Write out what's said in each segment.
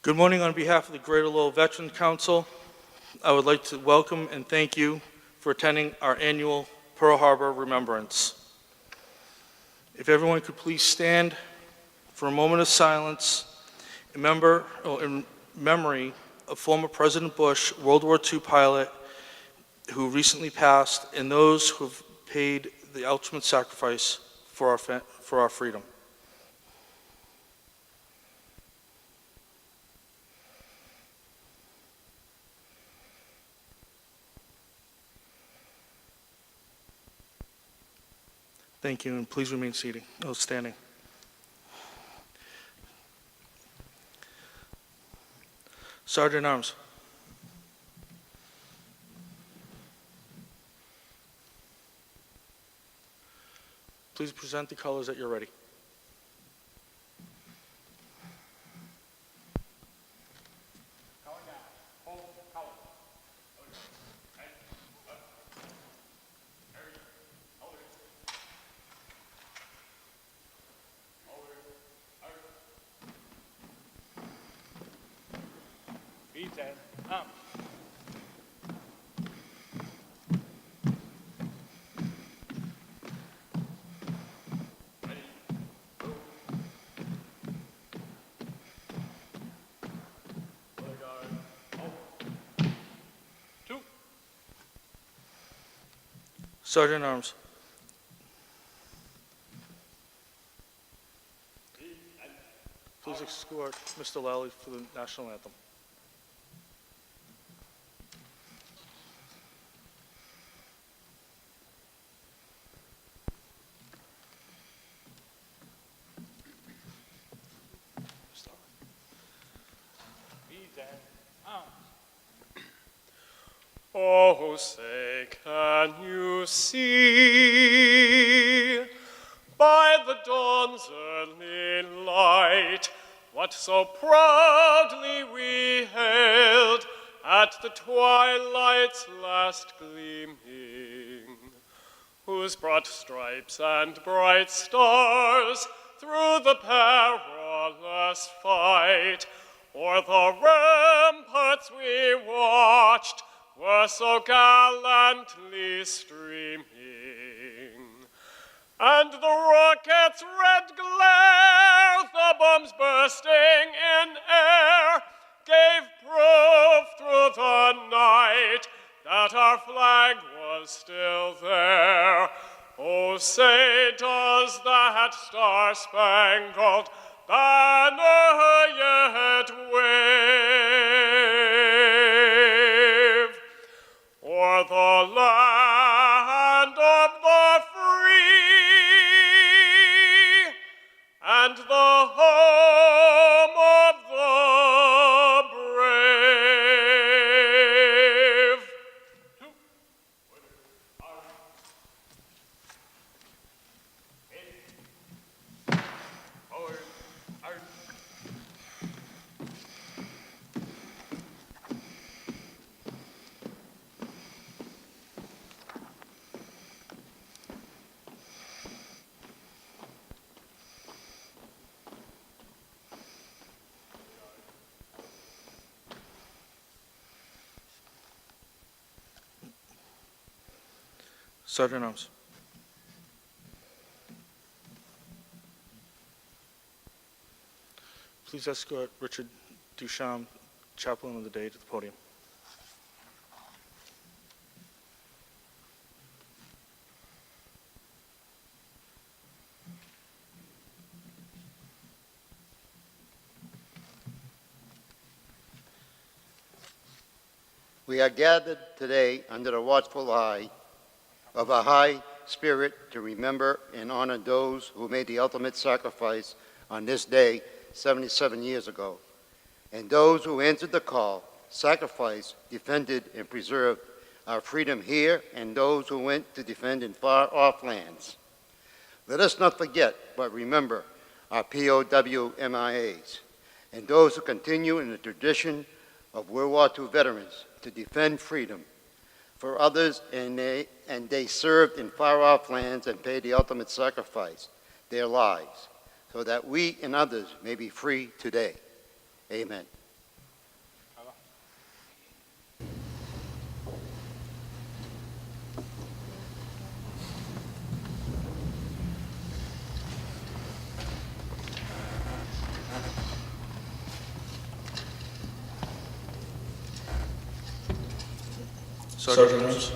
Good morning. On behalf of the Greater Lowell Veterans Council, I would like to welcome and thank you for attending our annual Pearl Harbor Remembrance. If everyone could please stand for a moment of silence in memory of former President Bush, World War II pilot who recently passed, and those who have paid the ultimate sacrifice for our freedom. Thank you, and please remain standing. Sergeant at Arms. Please present the colors that you're ready. Sergeant at Arms. Please escort Mr. Lowell for the national anthem. Oh, say, can you see by the dawn's early light what so proudly we hailed at the twilight's last gleaming, whose broad stripes and bright stars through the perilous fight o'er the ramparts we watched were so gallantly streaming, and the rocket's red glare, the bombs bursting in air, gave proof through the night that our flag was still there. Oh, say, does that star-spangled banner yet wave o'er the land of the free and the home of the brave? Sergeant at Arms. Please escort Richard Duchamp, Chaplain of the Day, to the podium. We are gathered today under the watchful eye of a high spirit to remember and honor those who made the ultimate sacrifice on this day 77 years ago, and those who answered the call, sacrificed, defended, and preserved our freedom here, and those who went to defend in far-off lands. Let us not forget, but remember our POW MIAs, and those who continue in the tradition of World War II veterans to defend freedom for others, and they served in far-off lands and paid the ultimate sacrifice, their lives, so that we and others may be free today. Amen. Sergeant Arms.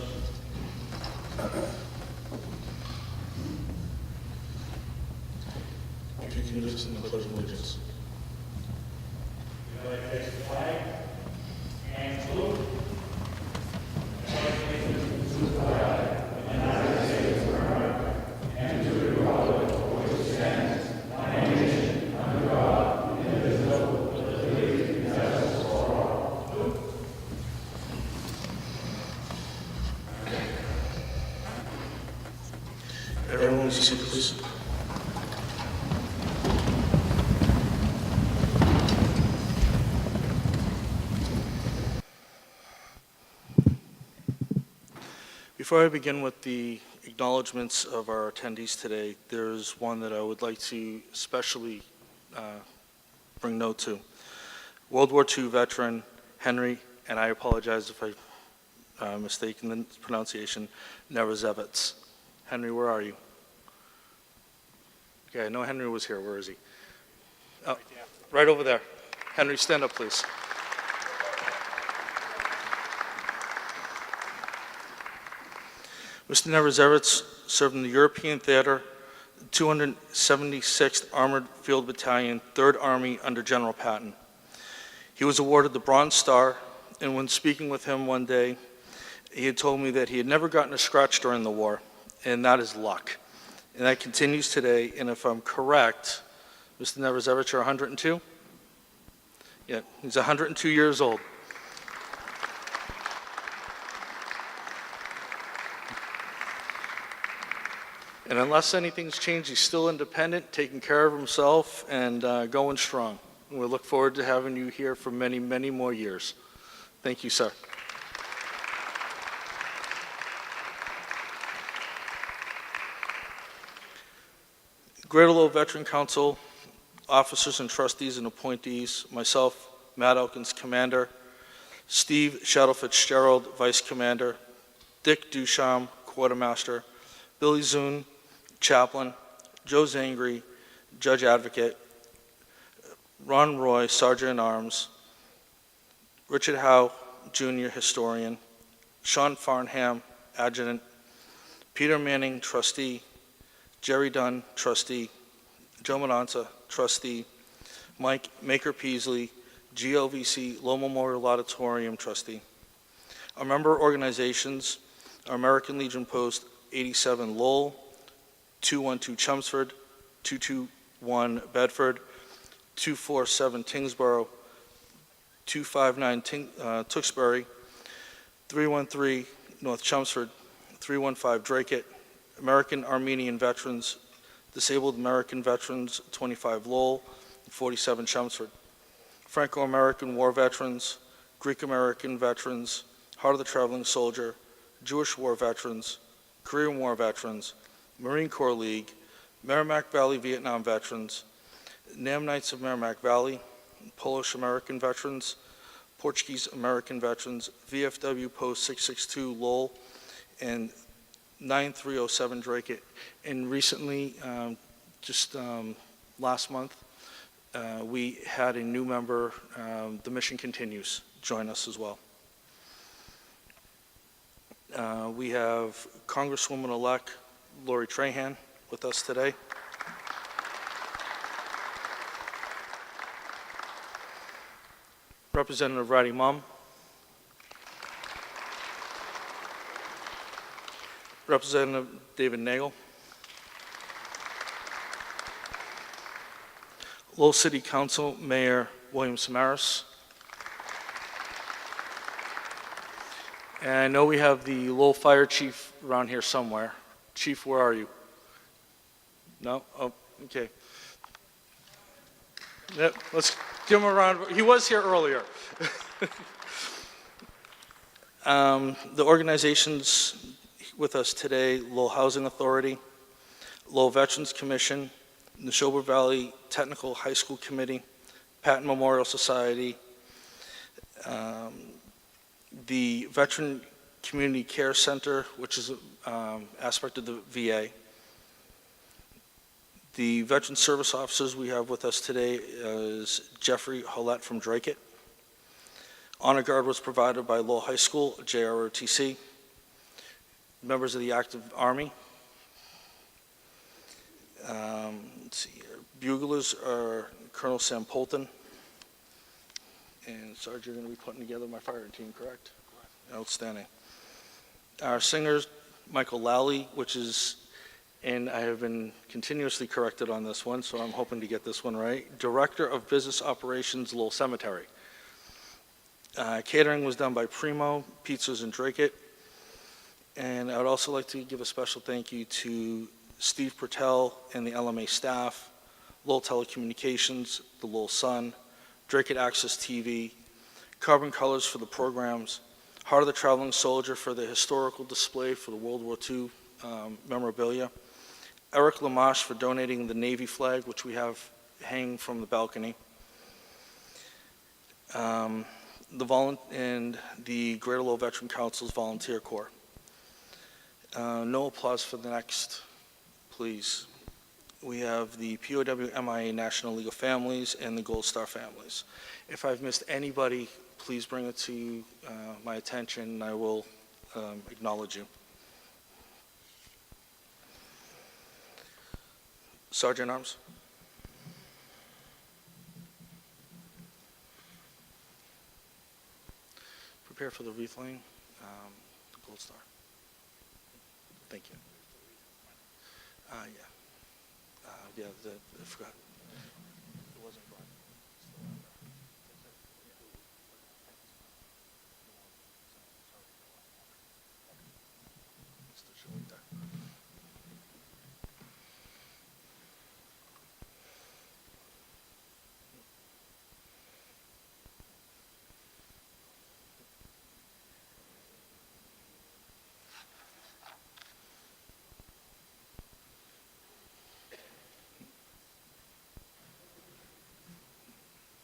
If you can listen to the Pledge of Allegiance. Everyone, seat, please. Before I begin with the acknowledgements of our attendees today, there's one that I would like to especially bring note to. World War II veteran Henry, and I apologize if I mistaken the pronunciation, Nerezevets. Henry, where are you? Okay, I know Henry was here. Where is he? Oh, right over there. Henry, stand up, please. Mr. Nerezevets served in the European Theater, 276th Armored Field Battalion, 3rd Army under General Patton. He was awarded the Bronze Star, and when speaking with him one day, he had told me that he had never gotten a scratch during the war, and that is luck. And that continues today, and if I'm correct, Mr. Nerezevets, you're 102? Yeah, he's 102 years old. And unless anything's changed, he's still independent, taking care of himself, and going strong. And we look forward to having you here for many, many more years. Thank you, sir. Greater Lowell Veteran Council, officers and trustees and appointees, myself, Matt Elkins, Commander, Steve Shadow Fitzgerald, Vice Commander, Dick Duchamp, Quartermaster, Billy Zune, Chaplain, Joe Zangri, Judge Advocate, Ron Roy, Sergeant at Arms, Richard Howe, Jr., Historian, Sean Farnham, Adjutant, Peter Manning, Trustee, Jerry Dunn, Trustee, Joe Monanza, Trustee, Mike Maker Peasley, GLVC Low Memorial Auditorium Trustee. Our member organizations are American Legion Post 87 Lowell, 212 Chelmsford, 221 Bedford, 247 Tingsboro, 259 Tewksbury, 313 North Chelmsford, 315 Dracut, American Armenian Veterans, Disabled American Veterans, 25 Lowell, 47 Chelmsford, Franco-American War Veterans, Greek-American Veterans, Heart of the Traveling Soldier, Jewish War Veterans, Korean War Veterans, Marine Corps League, Merrimack Valley Vietnam Veterans, Nam Knights of Merrimack Valley, Polish American Veterans, Portuguese American Veterans, VFW Post 662 Lowell, and 9307 Dracut. And recently, last month, we had a new member, the mission continues, join us as well. We have Congresswoman-elect Lori Trahan with us today. Representative Ratty Mum. Representative David Nagel. Lowell City Council Mayor William Samaras. And I know we have the Lowell Fire Chief around here somewhere. Chief, where are you? No? Oh, okay. Yep, let's give him a round. He was here earlier. The organizations with us today: Lowell Housing Authority, Lowell Veterans Commission, Neshoba Valley Technical High School Committee, Patton Memorial Society, the Veteran Community Care Center, which is an aspect of the VA. The veteran service officers we have with us today is Jeffrey Hollett from Dracut. Honor Guard was provided by Lowell High School, JROTC. Members of the active Army. Let's see here. Buglers are Colonel Sam Polton. And Sergeant, you're going to be putting together my fire team, correct? Outstanding. Our singers, Michael Lowell, and I have been continuously corrected on this one, so I'm hoping to get this one right. Director of Business Operations, Lowell Cemetery. Catering was done by Primo, Pizzas and Drake It. And I would also like to give a special thank you to Steve Pertel and the LMA staff, Lowell Telecommunications, the Lowell Sun, Drake It Access TV, Carbon Colors for the programs, Heart of the Traveling Soldier for the historical display for the World War II memorabilia, Eric Lamache for donating the Navy flag, which we have hanging from the balcony, and the Greater Lowell Veteran Council's Volunteer Corps. No applause for the next, please. We have the POW MIA National League of Families and the Gold Star families. If I've missed anybody, please bring it to my attention and I will acknowledge you. Sergeant Arms. Prepare for the wreath laying, the Gold Star. Thank you. Yeah, I forgot. It wasn't brought. Still showing that.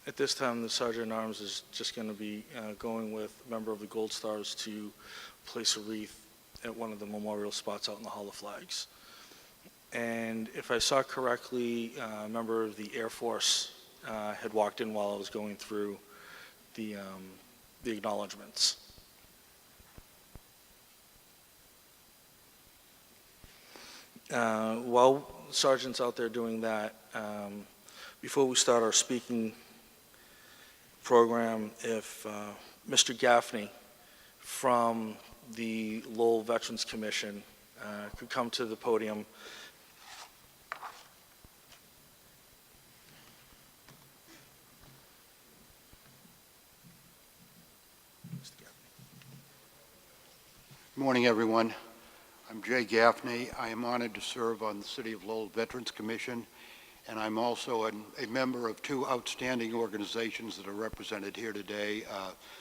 At this time, the Sergeant at Arms is just going to be going with a member of the Gold Stars to place a wreath at one of the memorial spots out in the Hall of Flags. And if I saw correctly, a member of the Air Force had walked in while I was going through the acknowledgements. While the Sergeant's out there doing that, before we start our speaking program, if Mr. Gaffney from the Lowell Veterans Commission could come to the podium. Good morning, everyone. I'm Jay Gaffney. I am honored to serve on the City of Lowell Veterans Commission, and I'm also a member of two outstanding organizations that are represented here today,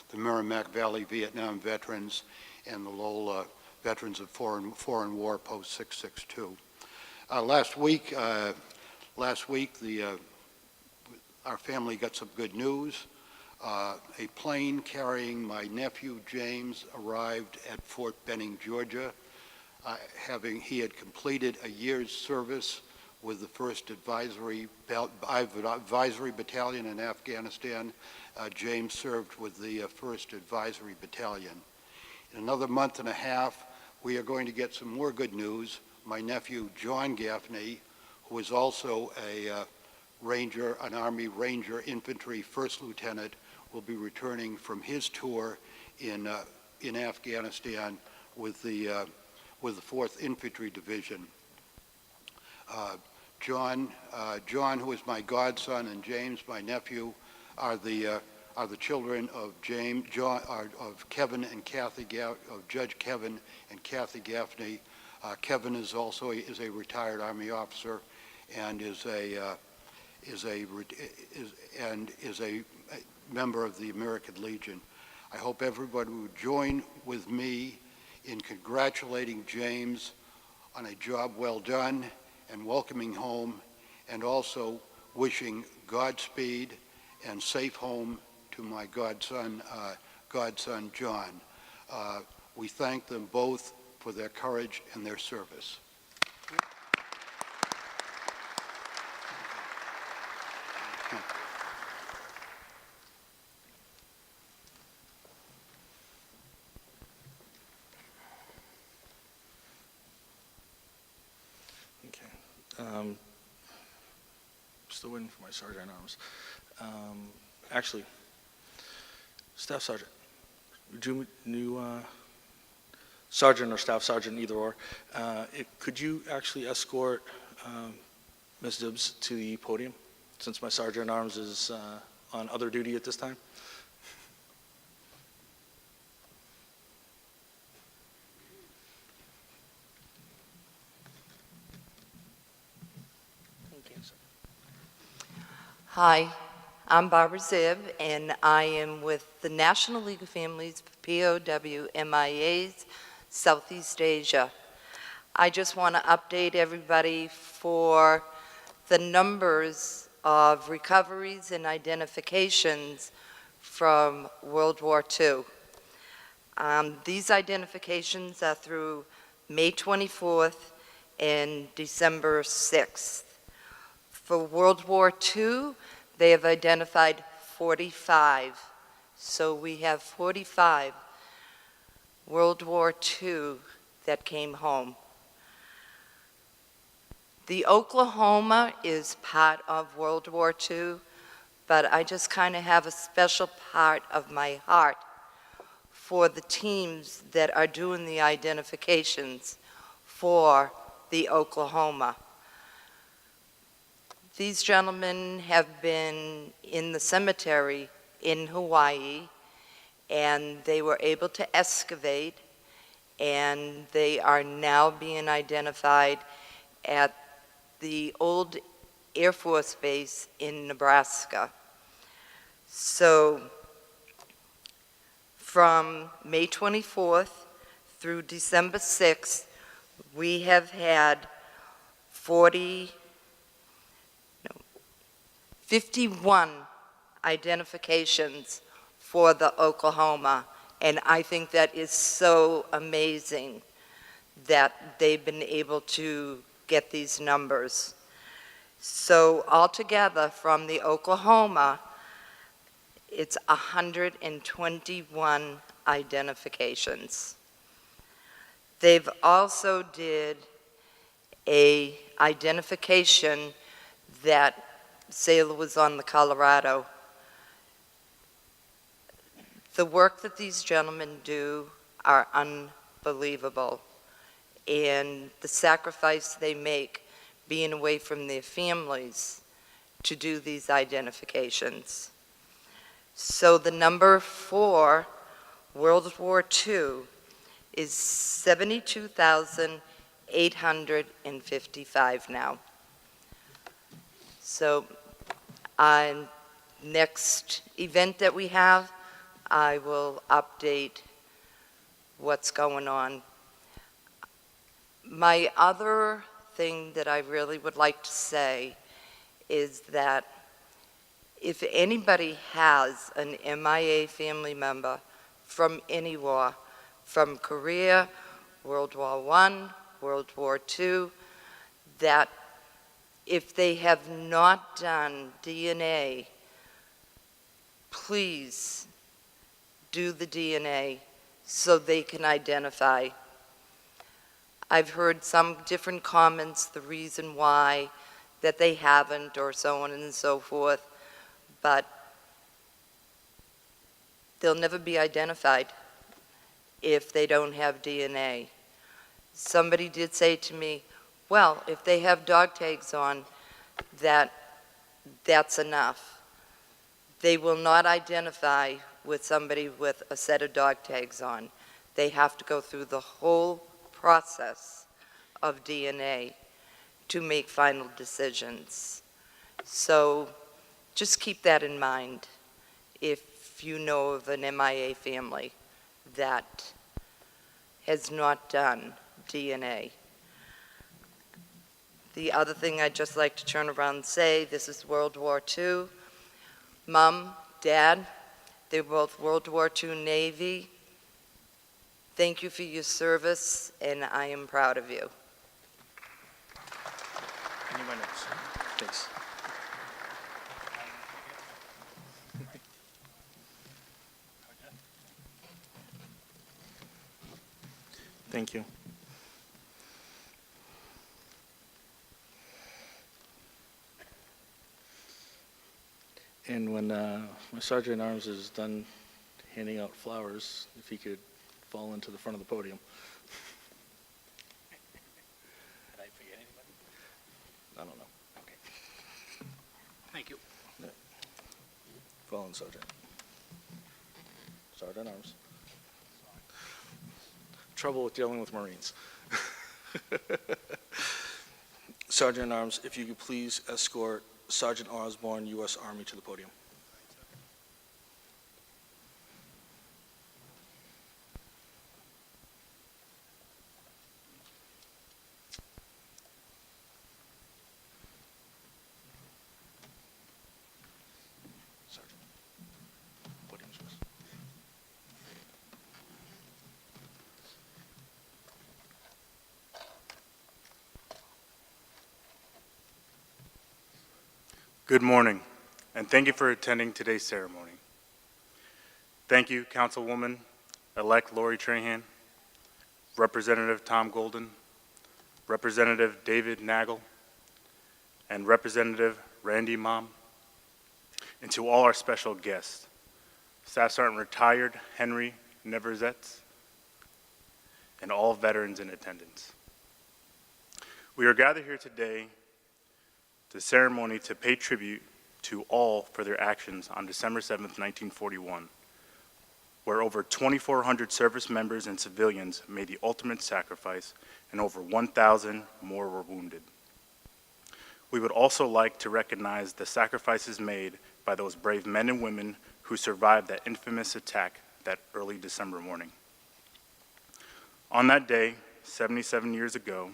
the Merrimack Valley Vietnam Veterans and the Lowell Veterans of Foreign War Post 662. Last week, our family got some good news. A plane carrying my nephew James arrived at Fort Benning, Georgia. He had completed a year's service with the 1st Advisory Battalion in Afghanistan. James served with the 1st Advisory Battalion. In another month and a half, we are going to get some more good news. My nephew, John Gaffney, who is also a Ranger, an Army Ranger Infantry First Lieutenant, will be returning from his tour in Afghanistan with the 4th Infantry Division. John, who is my godson, and James, my nephew, are the children of Kevin and Kathy, of Judge Kevin and Kathy Gaffney. Kevin is a retired Army officer and is a member of the American Legion. I hope everybody would join with me in congratulating James on a job well done and welcoming home, and also wishing Godspeed and safe home to my godson John. We thank them both for their courage and their service. Um, Still waiting for my sergeant at arms. Actually, Staff Sergeant, would you new sergeant or staff sergeant, either or, could you actually escort Ms. Dibbs to the podium, since my sergeant at arms is on other duty at this time? Thank you. Hi, I'm Barbara Zibb, and I am with the National League of Families of POW MIAs, Southeast Asia. I just want to update everybody for the numbers of recoveries and identifications from World War II. These identifications are through May 24th and December 6th. For World War II, they have identified 45. So we have 45 World War II that came home. The Oklahoma is part of World War II, but I just kind of have a special part of my heart for the teams that are doing the identifications for the Oklahoma. These gentlemen have been in the cemetery in Hawaii, and they were able to excavate, and they are now being identified at the old Air Force Base in Nebraska. So from May 24th through December 6th, we have had 51 identifications for the Oklahoma, and I think that is so amazing that they've been able to get these numbers. So altogether from the Oklahoma, it's 121 identifications. They've also did a identification that sailor was on the Colorado. The work that these gentlemen do are unbelievable, and the sacrifice they make being away from their families to do these identifications. So the number for World War II is 72,855 now. So next event that we have, I will update what's going on. My other thing that I really would like to say is that if anybody has an MIA family member from any war, from Korea, World War I, World War II, that if they have not done DNA, please do the DNA so they can identify. I've heard some different comments, the reason why that they haven't, or so on and so forth, but they'll never be identified if they don't have DNA. Somebody did say to me, well, if they have dog tags on, that's enough. They will not identify with somebody with a set of dog tags on. They have to go through the whole process of DNA to make final decisions. So just keep that in mind if you know of an MIA family that has not done DNA. The other thing I'd just like to turn around and say, this is World War II. Mom, Dad, they're both World War II Navy. Thank you for your service, and I am proud of you. I need my notes. Thanks. Thank you. And when my Sergeant at Arms is done handing out flowers, if he could fall into the front of the podium. Did I forget anybody? I don't know. Okay. Thank you. Fall in, Sergeant. Sergeant at Arms. Trouble with dealing with Marines. Sergeant at Arms, if you could please escort Sergeant Osborne, U.S. Army, to the podium. Sergeant, podium's yours. Good morning, and thank you for attending today's ceremony. Thank you, Councilwoman-elect Lori Trahan, Representative Tom Golden, Representative David Nagel, and Representative Randy Mom, and to all our special guests, Staff Sergeant Retired Henry Neverzetz, and all veterans in attendance. We are gathered here today the ceremony to pay tribute to all for their actions on December 7th, 1941, where over 2,400 service members and civilians made the ultimate sacrifice and over 1,000 more were wounded. We would also like to recognize the sacrifices made by those brave men and women who survived that infamous attack that early December morning. On that day, 77 years ago,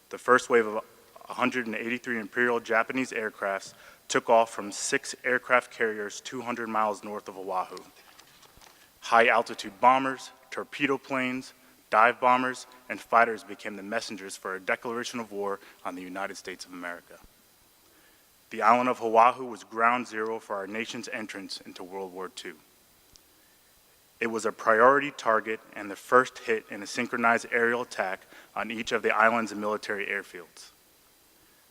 the first wave of 183 Imperial Japanese aircrafts took off from 6 aircraft carriers 200 miles north of Oahu. High-altitude bombers, torpedo planes, dive bombers, and fighters became the messengers for a declaration of war on the United States of America. The island of Oahu was ground zero for our nation's entrance into World War II. It was a priority target and the first hit in a synchronized aerial attack on each of the island's military airfields.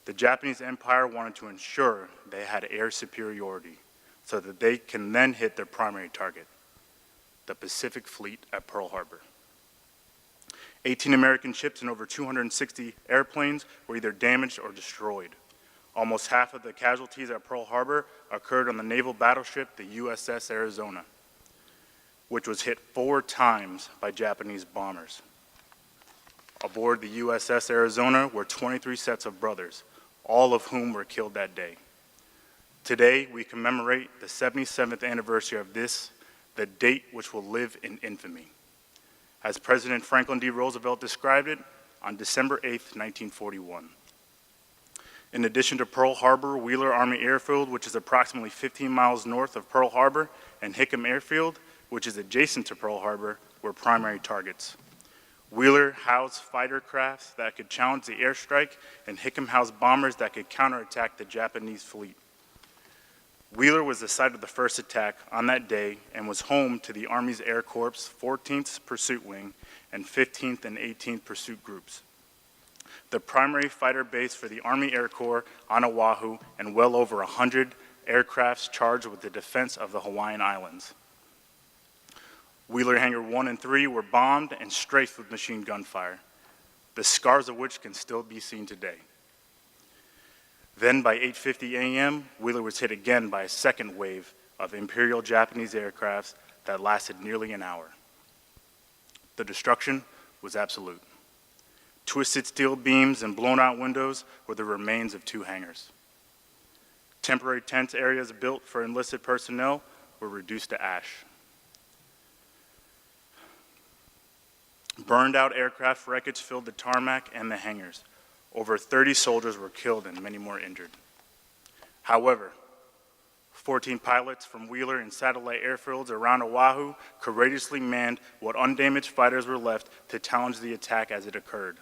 The Japanese Empire wanted to ensure they had air superiority so that they can then hit their primary target, the Pacific Fleet at Pearl Harbor. 18 American ships and over 260 airplanes were either damaged or destroyed. Almost half of the casualties at Pearl Harbor occurred on the naval battleship, the USS Arizona, which was hit 4 times by Japanese bombers. Aboard the USS Arizona were 23 sets of brothers, all of whom were killed that day. Today, we commemorate the 77th anniversary of this, the date which will live in infamy. As President Franklin D. Roosevelt described it, on December 8th, 1941. In addition to Pearl Harbor, Wheeler Army Airfield, which is approximately 15 miles north of Pearl Harbor, and Hickam Airfield, which is adjacent to Pearl Harbor, were primary targets. Wheeler housed fighter crafts that could challenge the airstrike, and Hickam housed bombers that could counterattack the Japanese fleet. Wheeler was the site of the first attack on that day and was home to the Army's Air Corps' 14th Pursuit Wing and 15th and 18th Pursuit Groups, the primary fighter base for the Army Air Corps on Oahu, and well over 100 aircrafts charged with the defense of the Hawaiian Islands. Wheeler Hangar 1 and 3 were bombed and strafed with machine gun fire, the scars of which can still be seen today. Then by 8:50 a.m., Wheeler was hit again by a second wave of Imperial Japanese aircrafts that lasted nearly an hour. The destruction was absolute. Twisted steel beams and blown out windows were the remains of 2 hangars. Temporary tent areas built for enlisted personnel were reduced to ash. Burned out aircraft wreckage filled the tarmac and the hangars. Over 30 soldiers were killed and many more injured. However, 14 pilots from Wheeler and satellite airfields around Oahu courageously manned what undamaged fighters were left to challenge the attack as it occurred.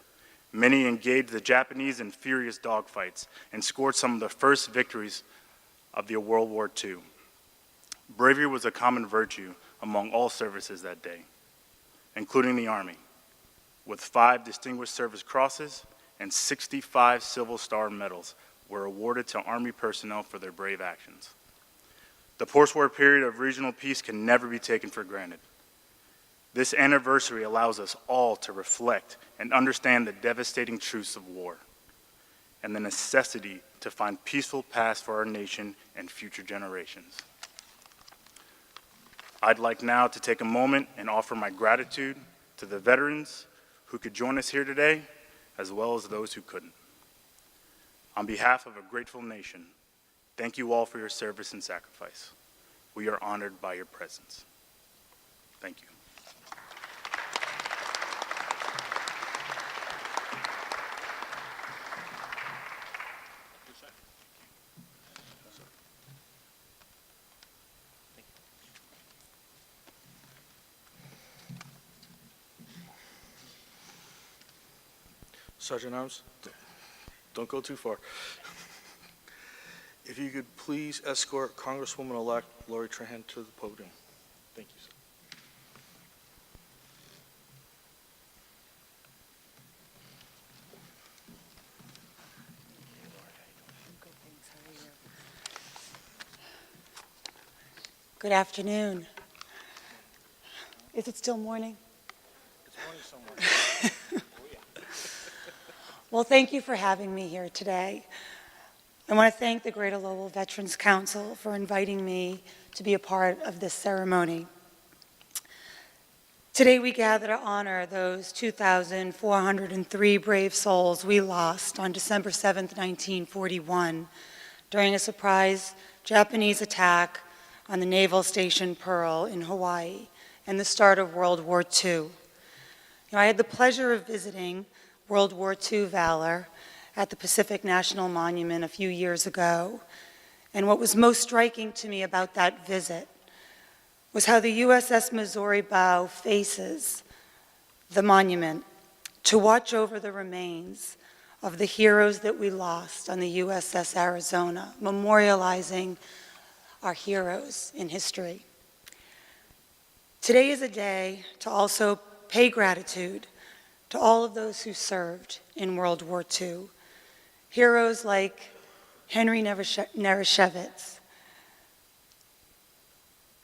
Many engaged the Japanese in furious dogfights and scored some of the first victories of the World War II. Bravery was a common virtue among all services that day, including the Army, with 5 Distinguished Service Crosses and 65 Civil Star medals were awarded to Army personnel for their brave actions. The post-war period of regional peace can never be taken for granted. This anniversary allows us all to reflect and understand the devastating truths of war and the necessity to find peaceful paths for our nation and future generations. I'd like now to take a moment and offer my gratitude to the veterans who could join us here today, as well as those who couldn't. On behalf of a grateful nation, thank you all for your service and sacrifice. We are honored by your presence. Thank you. Sergeant Arms, don't go too far. If you could please escort Congresswoman-elect Lori Trahan to the podium. Thank you, sir. Good afternoon. Is it still morning? It's morning somewhere. Well, thank you for having me here today. I want to thank the Greater Lowell Veterans Council for inviting me to be a part of this ceremony. Today we gather to honor those 2,403 brave souls we lost on December 7th, 1941, during a surprise Japanese attack on the Naval Station Pearl in Hawaii and the start of World War II. I had the pleasure of visiting World War II valor at the Pacific National Monument a few years ago. And what was most striking to me about that visit was how the USS Missouri bow faces the monument to watch over the remains of the heroes that we lost on the USS Arizona, memorializing our heroes in history. Today is a day to also pay gratitude to all of those who served in World War II. Heroes like Henry Nereshevitz,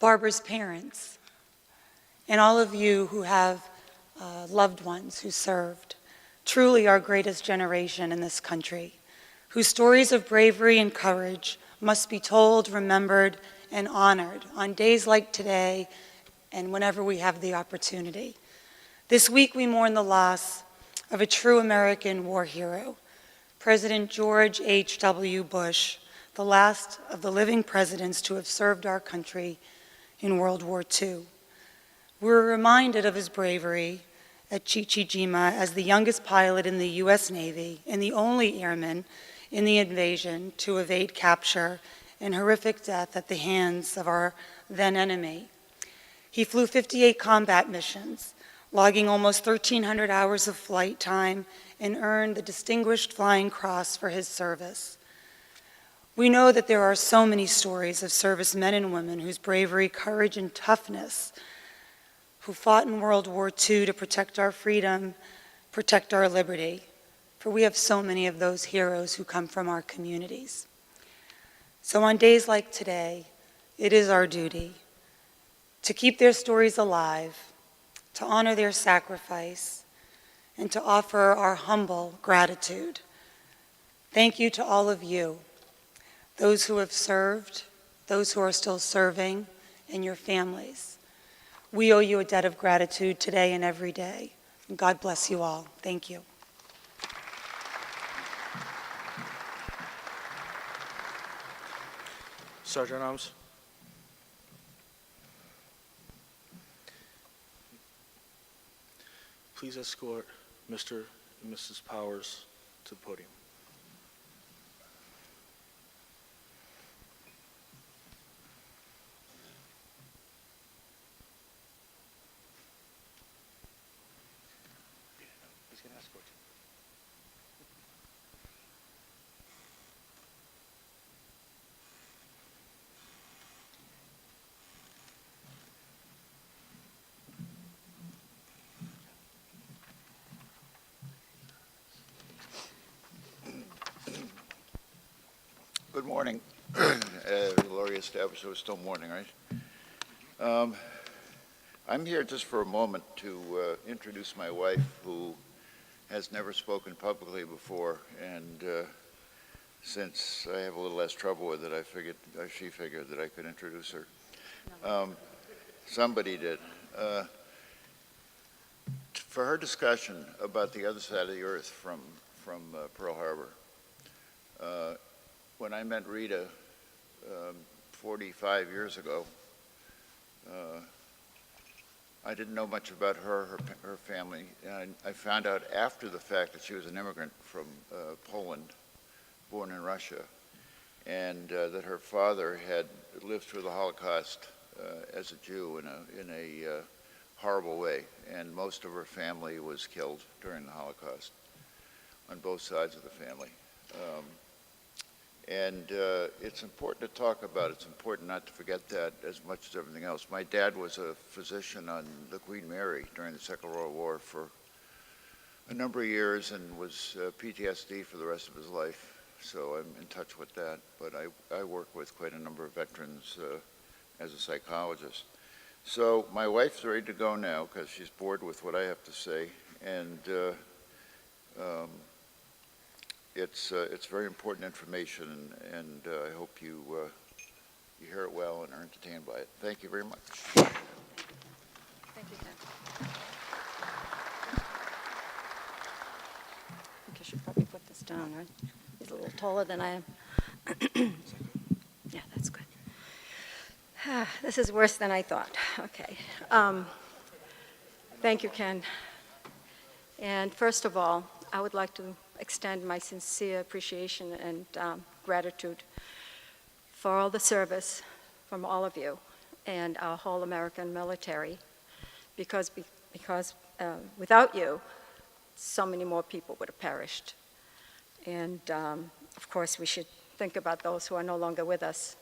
Barbara's parents, and all of you who have loved ones who served. Truly our greatest generation in this country, whose stories of bravery and courage must be told, remembered, and honored on days like today and whenever we have the opportunity. This week we mourn the loss of a true American war hero, President George H.W. Bush, the last of the living presidents to have served our country in World War II. We're reminded of his bravery at Chichijima as the youngest pilot in the U.S. Navy and the only airman in the invasion to evade capture and horrific death at the hands of our then enemy. He flew 58 combat missions, logging almost 1,300 hours of flight time, and earned the Distinguished Flying Cross for his service. We know that there are so many stories of servicemen and women whose bravery, courage, and toughness who fought in World War II to protect our freedom, protect our liberty, for we have so many of those heroes who come from our communities. So on days like today, it is our duty to keep their stories alive, to honor their sacrifice, and to offer our humble gratitude. Thank you to all of you, those who have served, those who are still serving, and your families. We owe you a debt of gratitude today and every day. And God bless you all. Thank you. Sergeant Arms. Please escort Mr. and Mrs. Powers to the podium. He's going to escort you. Good morning. Lori established it was still morning, right? I'm here just for a moment to introduce my wife, who has never spoken publicly before, and since I have a little less trouble with it, she figured that I could introduce her. Somebody did. For her discussion about the other side of the earth from Pearl Harbor, when I met Rita 45 years ago, I didn't know much about her family. And I found out after the fact that she was an immigrant from Poland, born in Russia, and that her father had lived through the Holocaust as a Jew in a horrible way, and most of her family was killed during the Holocaust on both sides of the family. It's important to talk about. It's important not to forget that as much as everything else. My dad was a physician on the Queen Mary during the Second World War for a number of years and was PTSD for the rest of his life. So I'm in touch with that. But I work with quite a number of veterans as a psychologist. So my wife's ready to go now because she's bored with what I have to say. And it's very important information, and I hope you hear it well and are entertained by it. Thank you very much. Thank you, Ken. I think I should probably put this down, right? He's a little taller than I am. Yeah, that's good. This is worse than I thought. Okay. Thank you, Ken. And first of all, I would like to extend my sincere appreciation and gratitude for all the service from all of you and our whole American military, because without you, so many more people would have perished. And of course, we should think about those who are no longer with us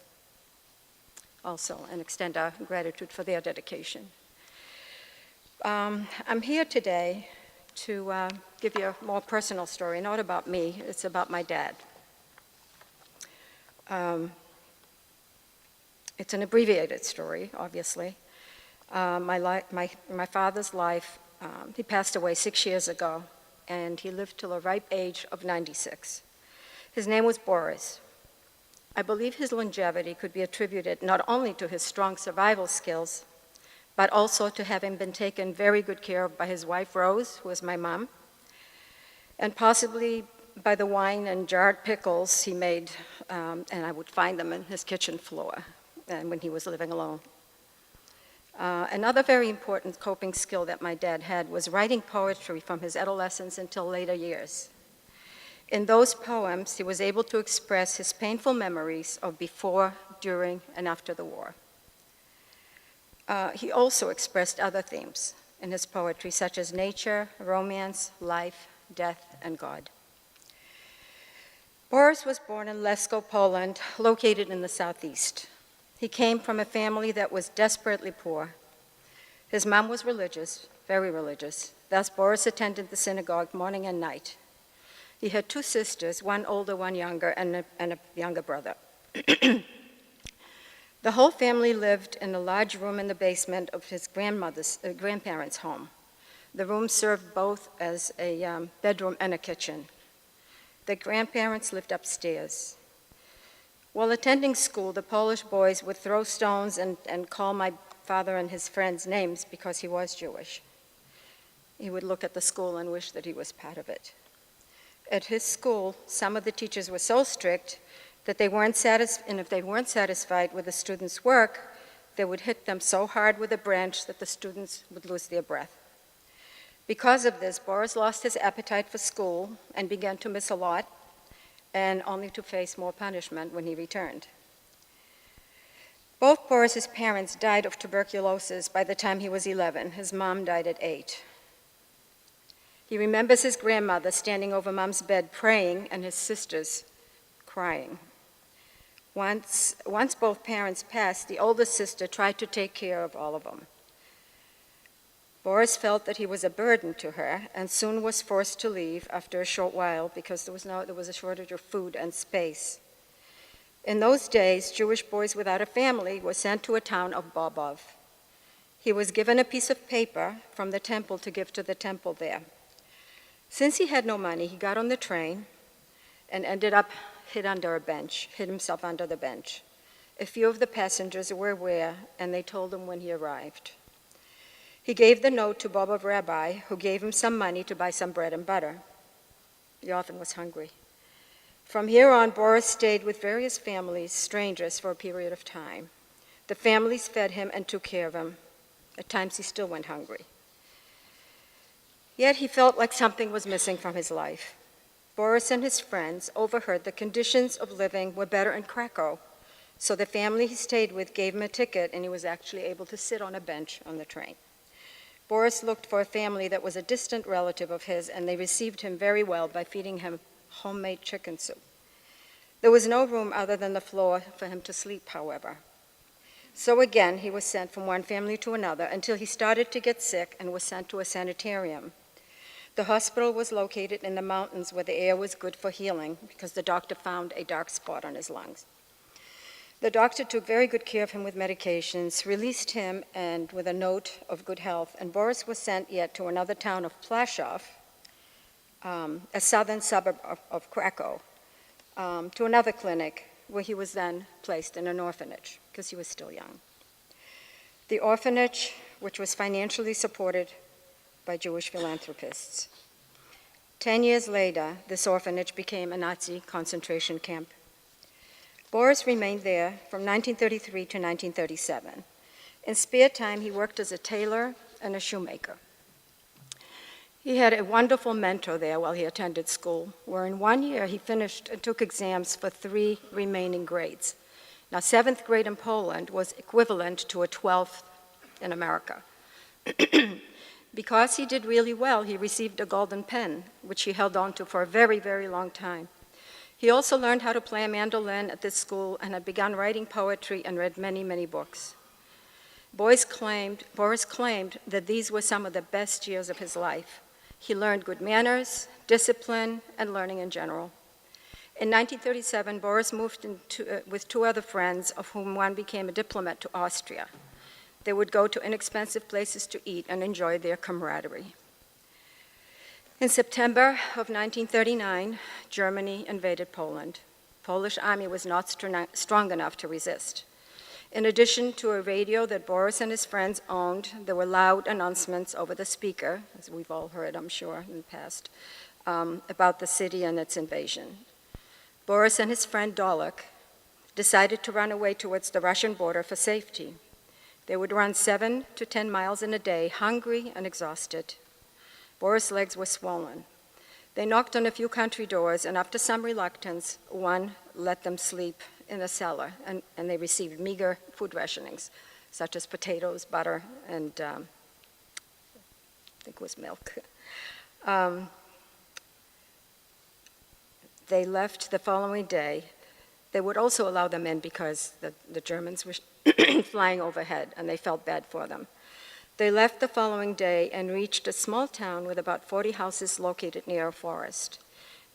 also and extend our gratitude for their dedication. I'm here today to give you a more personal story, not about me, it's about my dad. It's an abbreviated story, obviously. My father's life, he passed away 6 years ago, and he lived till the ripe age of 96. His name was Boris. I believe his longevity could be attributed not only to his strong survival skills, but also to having been taken very good care of by his wife, Rose, who was my mom, and possibly by the wine and jarred pickles he made, and I would find them in his kitchen floor and when he was living alone. Another very important coping skill that my dad had was writing poetry from his adolescence until later years. In those poems, he was able to express his painful memories of before, during, and after the war. He also expressed other themes in his poetry, such as nature, romance, life, death, and God. Boris was born in Lesko, Poland, located in the southeast. He came from a family that was desperately poor. His mom was religious, very religious. Thus, Boris attended the synagogue morning and night. He had two sisters, one older, one younger, and a younger brother. The whole family lived in a large room in the basement of his grandparents' home. The room served both as a bedroom and a kitchen. The grandparents lived upstairs. While attending school, the Polish boys would throw stones and call my father and his friends names because he was Jewish. He would look at the school and wish that he was part of it. At his school, some of the teachers were so strict that they weren't satisfied, and if they weren't satisfied with the students' work, they would hit them so hard with a branch that the students would lose their breath. Because of this, Boris lost his appetite for school and began to miss a lot, and only to face more punishment when he returned. Both Boris's parents died of tuberculosis by the time he was 11. His mom died at 8. He remembers his grandmother standing over Mom's bed praying and his sisters crying. Once both parents passed, the oldest sister tried to take care of all of them. Boris felt that he was a burden to her and soon was forced to leave after a short while because there was a shortage of food and space. In those days, Jewish boys without a family were sent to a town of Bobov. He was given a piece of paper from the temple to give to the temple there. Since he had no money, he got on the train and ended up hid himself under the bench. A few of the passengers were aware, and they told him when he arrived. He gave the note to Bobov Rabbi, who gave him some money to buy some bread and butter. The orphan was hungry. From here on, Boris stayed with various families, strangers, for a period of time. The families fed him and took care of him. At times he still went hungry. Yet he felt like something was missing from his life. Boris and his friends overheard the conditions of living were better in Krakow, so the family he stayed with gave him a ticket, and he was actually able to sit on a bench on the train. Boris looked for a family that was a distant relative of his, and they received him very well by feeding him homemade chicken soup. There was no room other than the floor for him to sleep, however. So again, he was sent from one family to another until he started to get sick and was sent to a sanitarium. The hospital was located in the mountains where the air was good for healing because the doctor found a dark spot on his lungs. The doctor took very good care of him with medications, released him and with a note of good health, and Boris was sent yet to another town of Plaszów, a southern suburb of Krakow, to another clinic where he was then placed in an orphanage because he was still young. The orphanage, which was financially supported by Jewish philanthropists. 10 years later, this orphanage became a Nazi concentration camp. Boris remained there from 1933 to 1937. In spare time, he worked as a tailor and a shoemaker. He had a wonderful mentor there while he attended school, where in 1 year he finished and took exams for 3 remaining grades. Now, 7th grade in Poland was equivalent to a 12th in America. Because he did really well, he received a golden pen, which he held on to for a very, very long time. He also learned how to play a mandolin at this school and had begun writing poetry and read many, many books. Boris claimed that these were some of the best years of his life. He learned good manners, discipline, and learning in general. In 1937, Boris moved with 2 other friends, of whom one became a diplomat, to Austria. They would go to inexpensive places to eat and enjoy their camaraderie. In September of 1939, Germany invaded Poland. Polish army was not strong enough to resist. In addition to a radio that Boris and his friends owned, there were loud announcements over the speaker, as we've all heard, I'm sure, in the past, about the city and its invasion. Boris and his friend Dolok decided to run away towards the Russian border for safety. They would run 7 to 10 miles in a day, hungry and exhausted. Boris' legs were swollen. They knocked on a few country doors, and after some reluctance, one let them sleep in a cellar, and they received meager food rationings, such as potatoes, butter, and I think it was milk. They left the following day. They would also allow them in because the Germans were flying overhead, and they felt bad for them. They left the following day and reached a small town with about 40 houses located near a forest.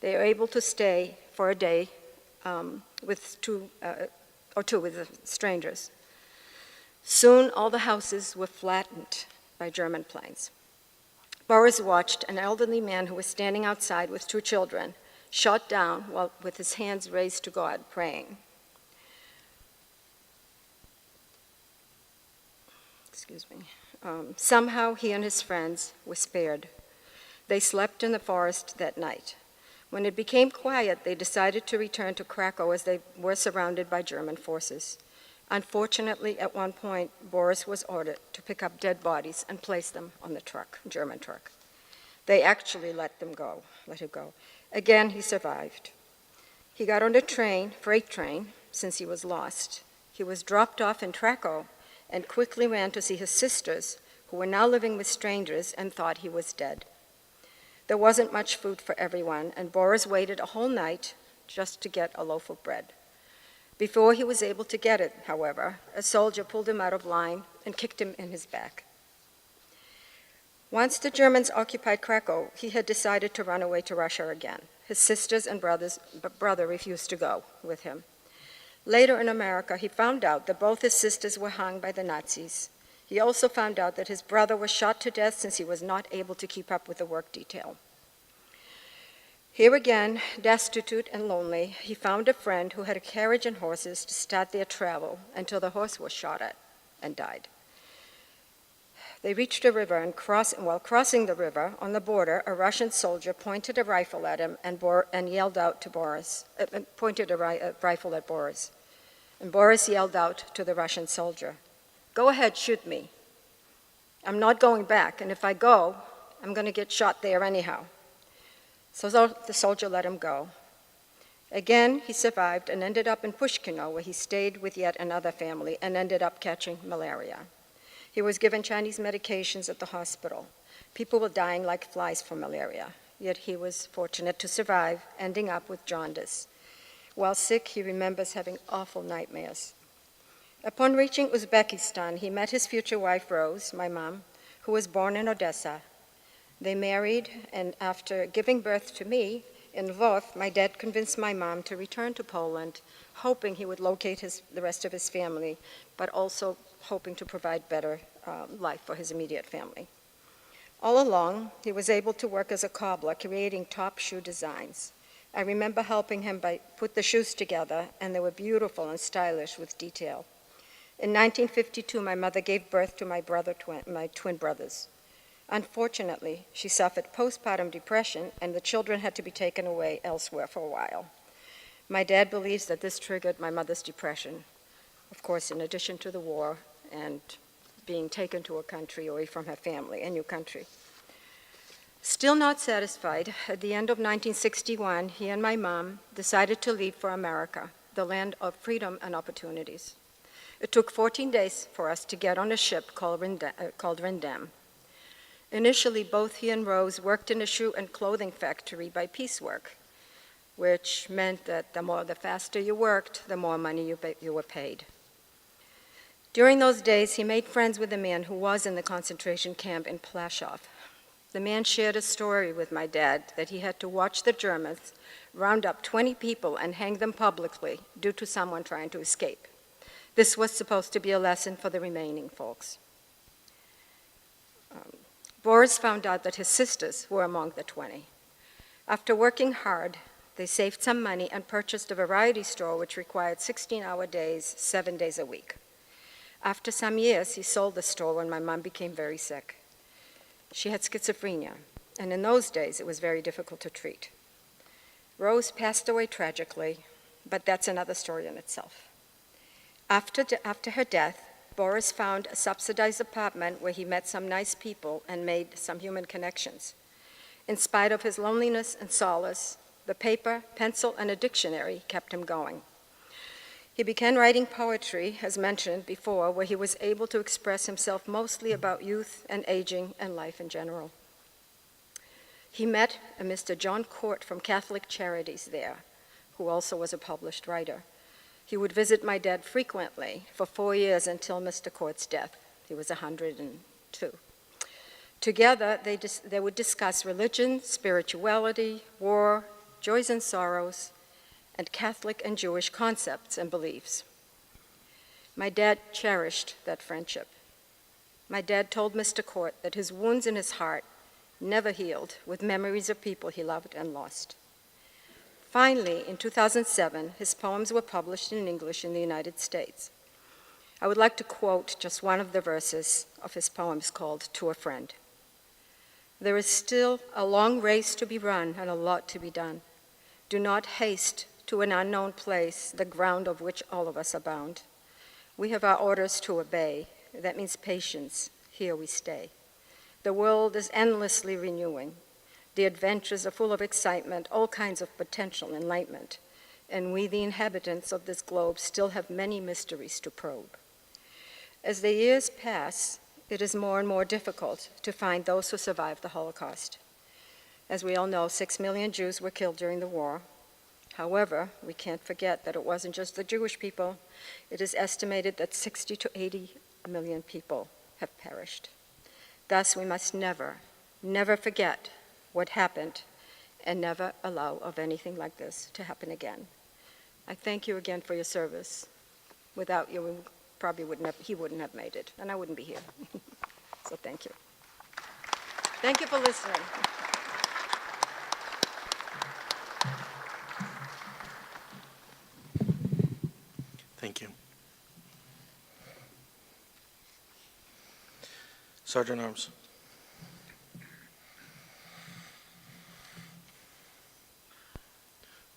They were able to stay for a day with two strangers. Soon, all the houses were flattened by German planes. Boris watched an elderly man who was standing outside with 2 children, shot down while with his hands raised to God, praying. Excuse me. Somehow he and his friends were spared. They slept in the forest that night. When it became quiet, they decided to return to Krakow as they were surrounded by German forces. Unfortunately, at one point, Boris was ordered to pick up dead bodies and place them on the truck, German truck. They actually let him go. Again, he survived. He got on a freight train, since he was lost. He was dropped off in Krakow and quickly ran to see his sisters, who were now living with strangers and thought he was dead. There wasn't much food for everyone, and Boris waited a whole night just to get a loaf of bread. Before he was able to get it, however, a soldier pulled him out of line and kicked him in his back. Once the Germans occupied Krakow, he had decided to run away to Russia again. His sisters and brother refused to go with him. Later in America, he found out that both his sisters were hung by the Nazis. He also found out that his brother was shot to death since he was not able to keep up with the work detail. Here again, destitute and lonely, he found a friend who had a carriage and horses to start their travel until the horse was shot at and died. They reached a river, and while crossing the river on the border, a Russian soldier pointed a rifle at him and yelled out to Boris, pointed a rifle at Boris. And Boris yelled out to the Russian soldier, "Go ahead, shoot me. I'm not going back, and if I go, I'm going to get shot there anyhow." So the soldier let him go. Again, he survived and ended up in Pushkino, where he stayed with yet another family and ended up catching malaria. He was given Chinese medications at the hospital. People were dying like flies from malaria, yet he was fortunate to survive, ending up with jaundice. While sick, he remembers having awful nightmares. Upon reaching Uzbekistan, he met his future wife, Rose, my mom, who was born in Odessa. They married, and after giving birth to me in Lwów, my dad convinced my mom to return to Poland, hoping he would locate the rest of his family, but also hoping to provide better life for his immediate family. All along, he was able to work as a cobbler, creating top shoe designs. I remember helping him put the shoes together, and they were beautiful and stylish with detail. In 1952, my mother gave birth to my twin brothers. Unfortunately, she suffered postpartum depression, and the children had to be taken away elsewhere for a while. My dad believes that this triggered my mother's depression, of course, in addition to the war and being taken to a country away from her family, a new country. Still not satisfied, at the end of 1961, he and my mom decided to leave for America, the land of freedom and opportunities. It took 14 days for us to get on a ship called Rindam. Initially, both he and Rose worked in a shoe and clothing factory by piecework, which meant that the faster you worked, the more money you were paid. During those days, he made friends with a man who was in the concentration camp in Plaszow. The man shared a story with my dad that he had to watch the Germans round up 20 people and hang them publicly due to someone trying to escape. This was supposed to be a lesson for the remaining folks. Boris found out that his sisters were among the 20. After working hard, they saved some money and purchased a variety store which required 16-hour days, 7 days a week. After some years, he sold the store when my mom became very sick. She had schizophrenia, and in those days, it was very difficult to treat. Rose passed away tragically, but that's another story in itself. After her death, Boris found a subsidized apartment where he met some nice people and made some human connections. In spite of his loneliness and solace, the paper, pencil, and a dictionary kept him going. He began writing poetry, as mentioned before, where he was able to express himself mostly about youth and aging and life in general. He met a Mr. John Court from Catholic Charities there, who also was a published writer. He would visit my dad frequently for 4 years until Mr. Court's death. He was 102. Together, they would discuss religion, spirituality, war, joys and sorrows, and Catholic and Jewish concepts and beliefs. My dad cherished that friendship. My dad told Mr. Court that his wounds in his heart never healed with memories of people he loved and lost. Finally, in 2007, his poems were published in English in the United States. I would like to quote just one of the verses of his poems called To a Friend. "There is still a long race to be run and a lot to be done. Do not haste to an unknown place, the ground of which all of us are bound. We have our orders to obey. That means patience. Here we stay. The world is endlessly renewing. The adventures are full of excitement, all kinds of potential enlightenment, and we, the inhabitants of this globe, still have many mysteries to probe. As the years pass, it is more and more difficult to find those who survived the Holocaust. As we all know, 6 million Jews were killed during the war. However, we can't forget that it wasn't just the Jewish people. It is estimated that 60 to 80 million people have perished. Thus, we must never, never forget what happened and never allow of anything like this to happen again. I thank you again for your service. Without you, he wouldn't have made it, and I wouldn't be here. So thank you. Thank you for listening. Thank you. Sergeant Arms.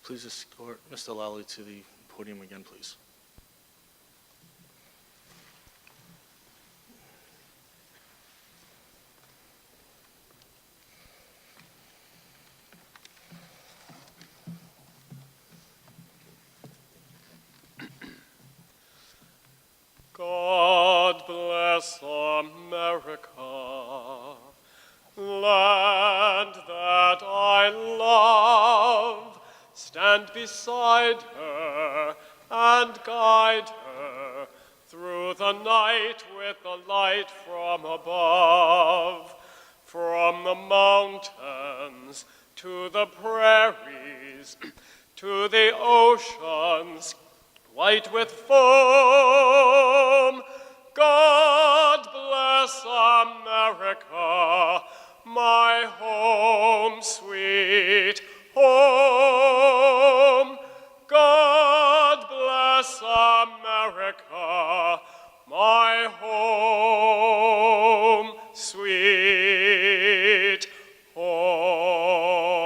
Please escort Mr. Lowell to the podium again, please. God bless America, land that I love. Stand beside her and guide her through the night with the light from above. From the mountains to the prairies, to the oceans, white with foam. God bless America, my home, sweet home. God bless America, my home, sweet home.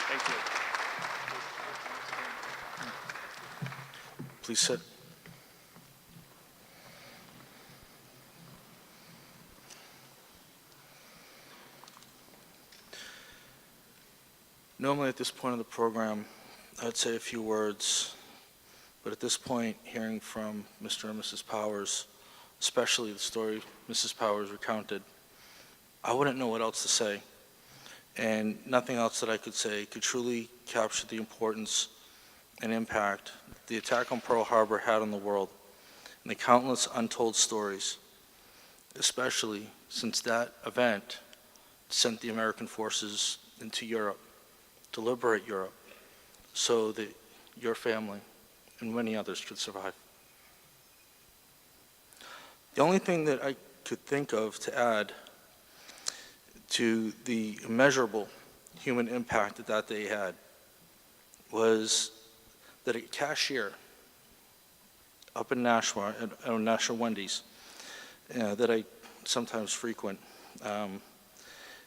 Thank you. Please sit. Normally at this point of the program, I'd say a few words, but at this point, hearing from Mr. and Mrs. Powers, especially the story Mrs. Powers recounted, I wouldn't know what else to say. And nothing else that I could say could truly capture the importance and impact the attack on Pearl Harbor had on the world, and the countless untold stories, especially since that event sent the American forces into Europe to liberate Europe so that your family and many others could survive. The only thing that I could think of to add to the immeasurable human impact that that day had was that a cashier up in Nashua, at Nashua Wendy's, that I sometimes frequent,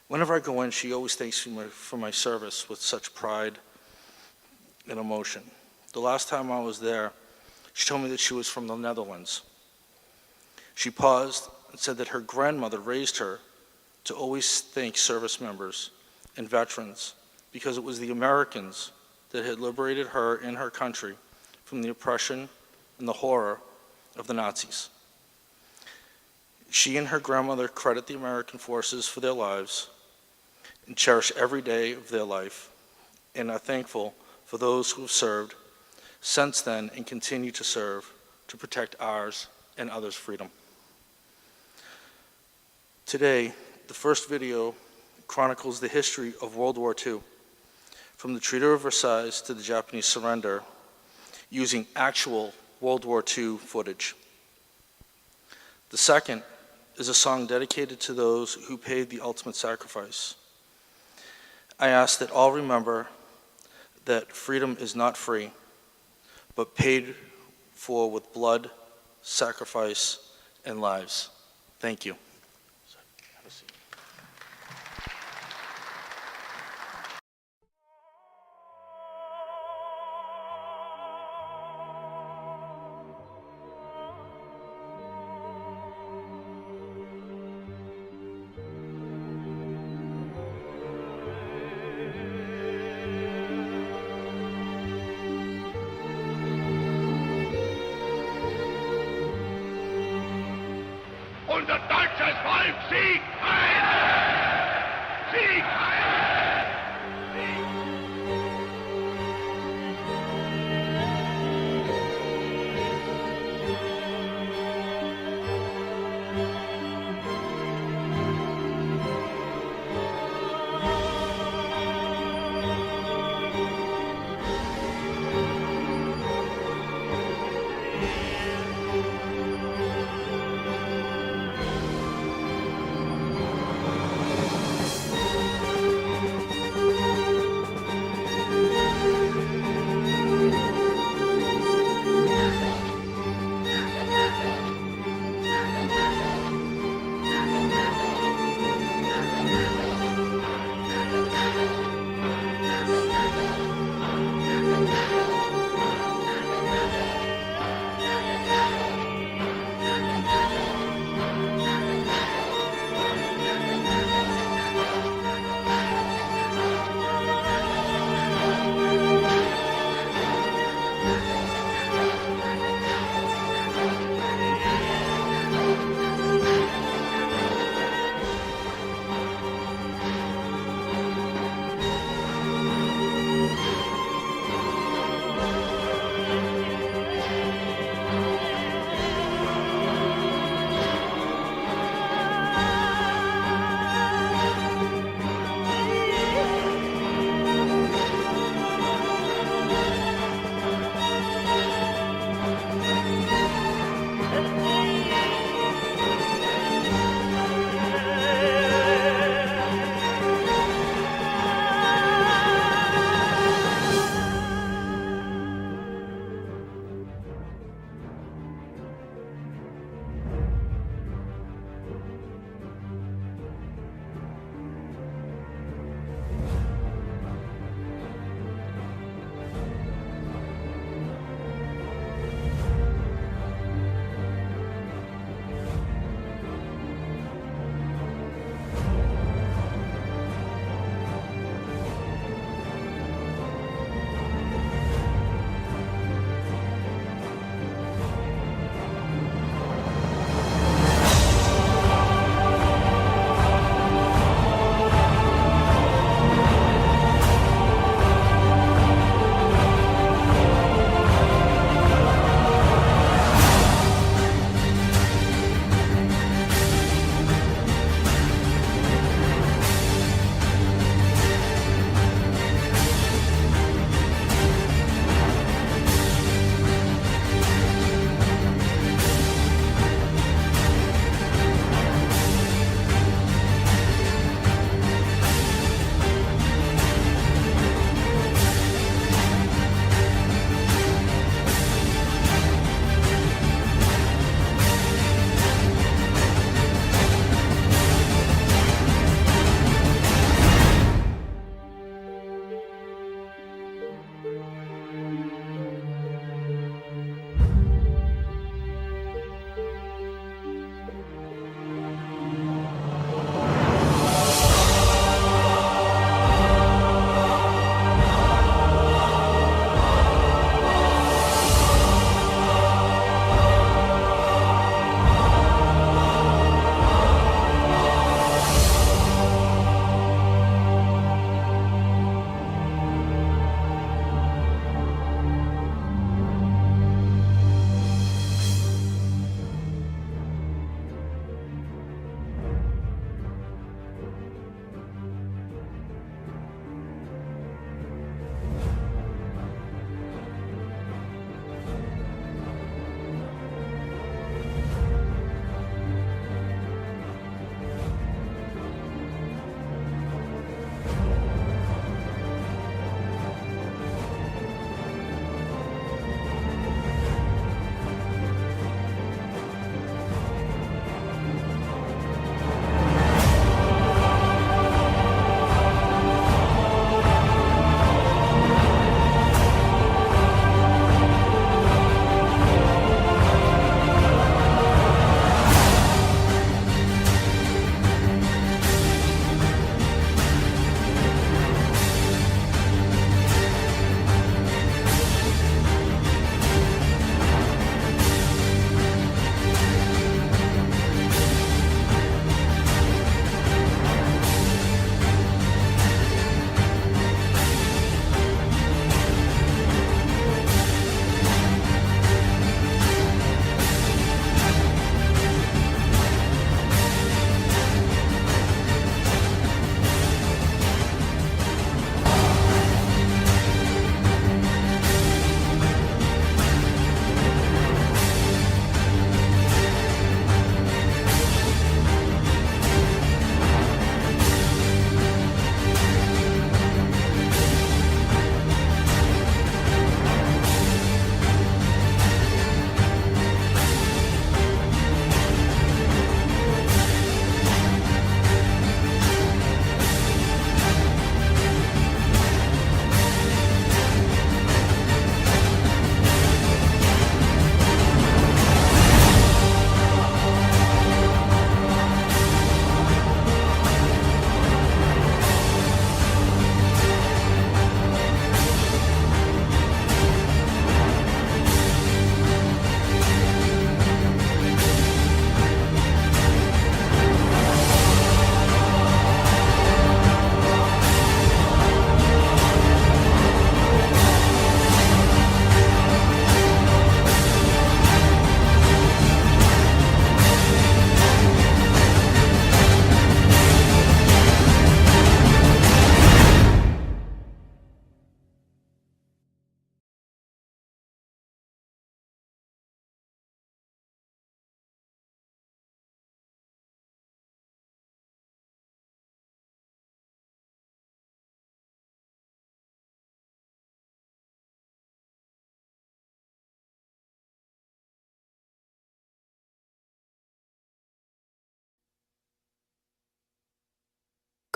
whenever I go in, she always thanks me for my service with such pride and emotion. The last time I was there, she told me that she was from the Netherlands. She paused and said that her grandmother raised her to always thank service members and veterans because it was the Americans that had liberated her and her country from the oppression and the horror of the Nazis. She and her grandmother credit the American forces for their lives and cherish every day of their life, and are thankful for those who have served since then and continue to serve to protect ours and others' freedom. Today, the first video chronicles the history of World War II, from the Treaty of Versailles to the Japanese surrender, using actual World War II footage. The second is a song dedicated to those who paid the ultimate sacrifice. I ask that all remember that freedom is not free, but paid for with blood, sacrifice, and lives. Thank you. Have a seat. Unser deutsches Volk siegt heil! Sieg heil!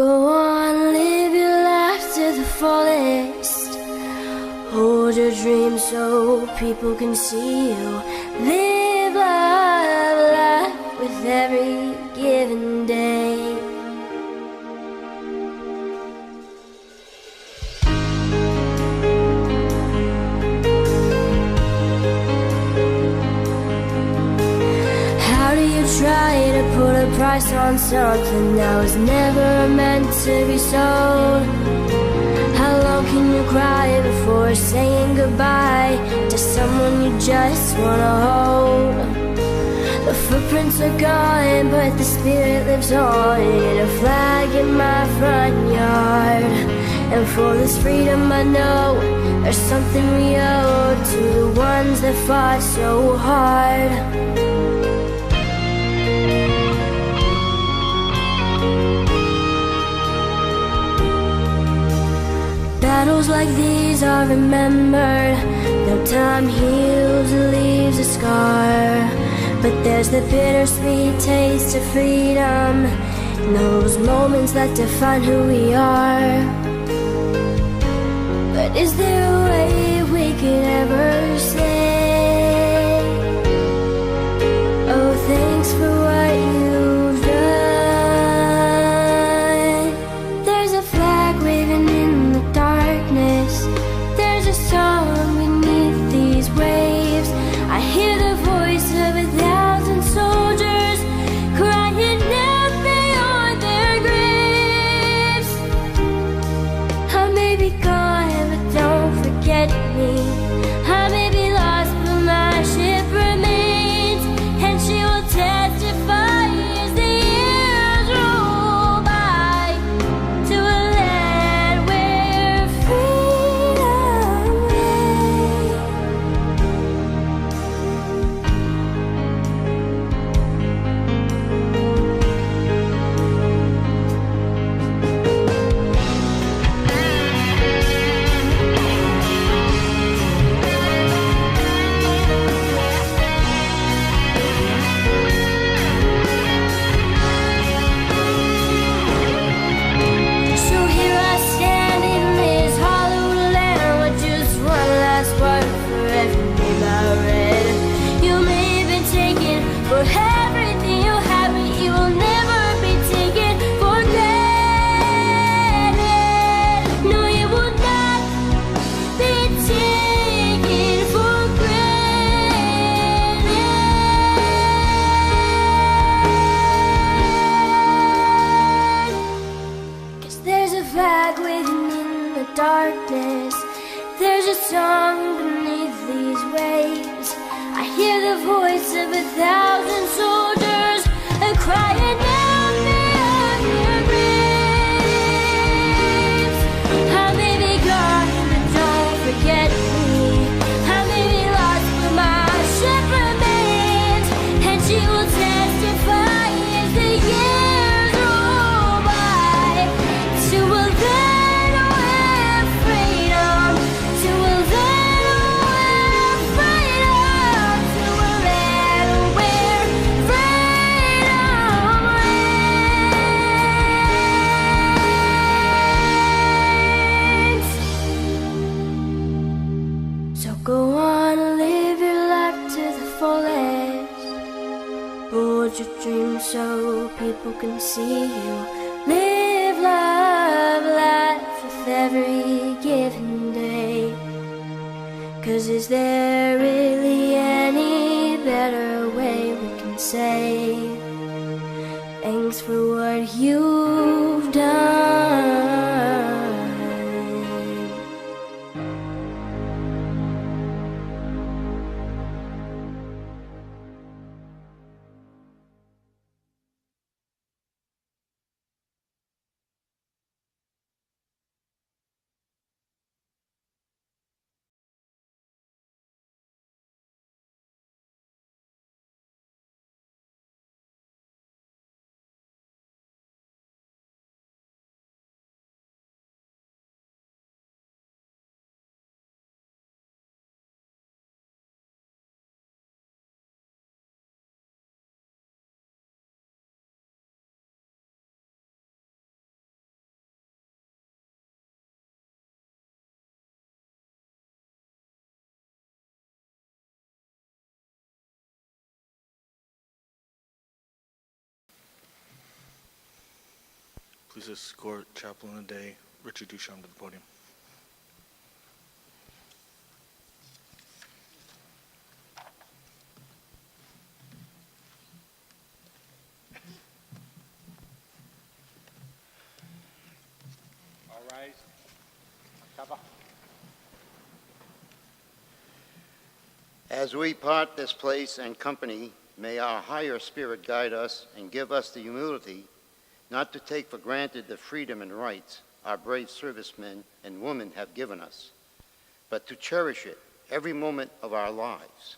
Go on, live your life to the fullest. Hold your dreams so people can see you. Live, love, laugh with every given day. How do you try to put a price on something that was never meant to be sold? How long can you cry before saying goodbye to someone you just wanna hold? The footprints are gone, but the spirit lives on in a flag in my front yard. And for this freedom I know there's something we owe to the ones that fought so hard. Battles like these are remembered. No time heals or leaves a scar. But there's the bittersweet taste of freedom in those moments that define who we are. But is there a way we could ever say, oh, thanks for what you've done? There's a flag waving in the darkness. There's a song beneath these waves. I hear the voice of 1,000 soldiers crying out beyond their graves. I may be gone, but don't forget me. I may be lost, but my ship remains, and she will testify as the years roll by to a land where freedom reigns. So here I stand in this hollow land with just one last word for every name I read. You may have been taken for everything you have, but you will never be taken for granted. No, you will not be taken for granted. 'Cause there's a flag waving in the darkness. There's a song beneath these waves. I hear the voice of 1,000 soldiers crying out beyond their graves. I may be gone, but don't forget me. I may be lost, but my ship remains, and she will testify as the years roll by to a land where freedom, to a land where freedom, to a land where freedom reigns. So go on, live your life to the fullest. Hold your dreams so people can see you. Live, love, laugh with every given day. 'Cause is there really any better way we can say thanks for what you've done? Please escort Chaplain of the Day, Richard Duchamp, to the podium. All rise. Cover. As we part this place and company, may our higher spirit guide us and give us the humility not to take for granted the freedom and rights our brave servicemen and women have given us, but to cherish it every moment of our lives.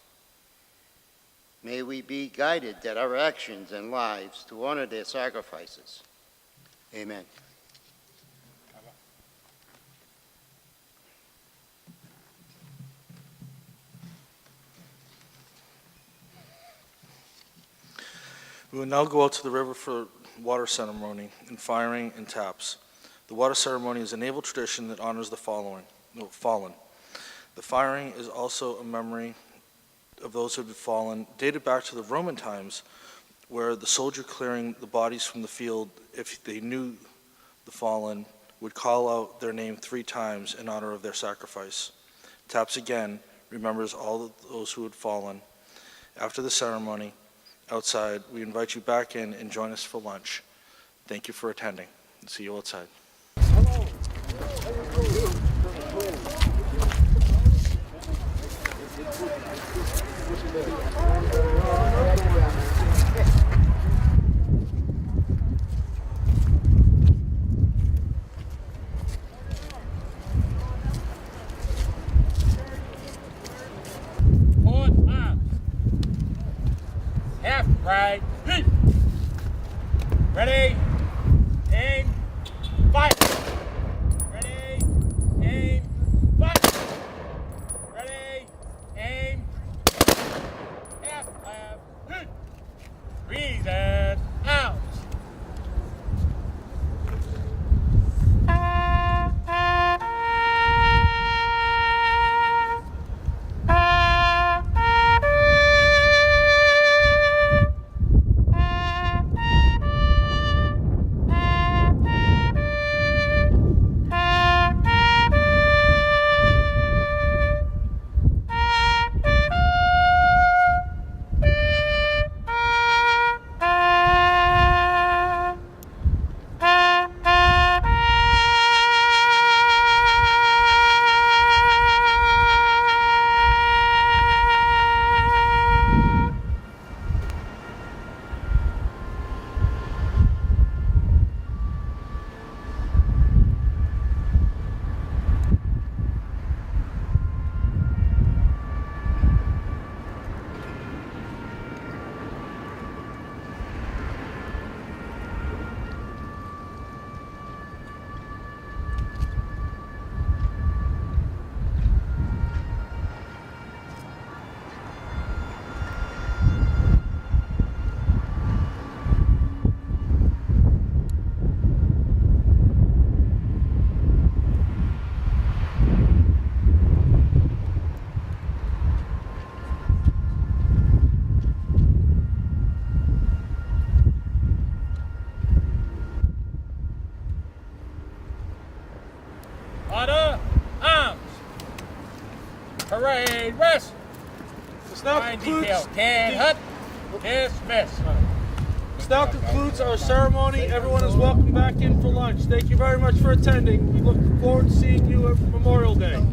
May we be guided that our actions and lives to honor their sacrifices. Amen. We will now go out to the river for water ceremony and firing and taps. The water ceremony is a naval tradition that honors the fallen. The firing is also a memory of those who have fallen, dated back to the Roman times, where the soldier clearing the bodies from the field, if they knew the fallen, would call out their name 3 times in honor of their sacrifice. Taps again remembers all of those who had fallen. After the ceremony, outside, we invite you back in and join us for lunch. Thank you for attending. See you outside. Forward, arms. Half right. Ready, aim, fire. Ready, aim, fire. Ready, aim. Half left. Breathe in, out. Order, arms. Parade, rest. This now Line concludes, detail, can hut, dismiss. this now concludes our ceremony. Everyone is welcome back in for lunch. Thank you very much for attending. We look forward to seeing you at Memorial Day.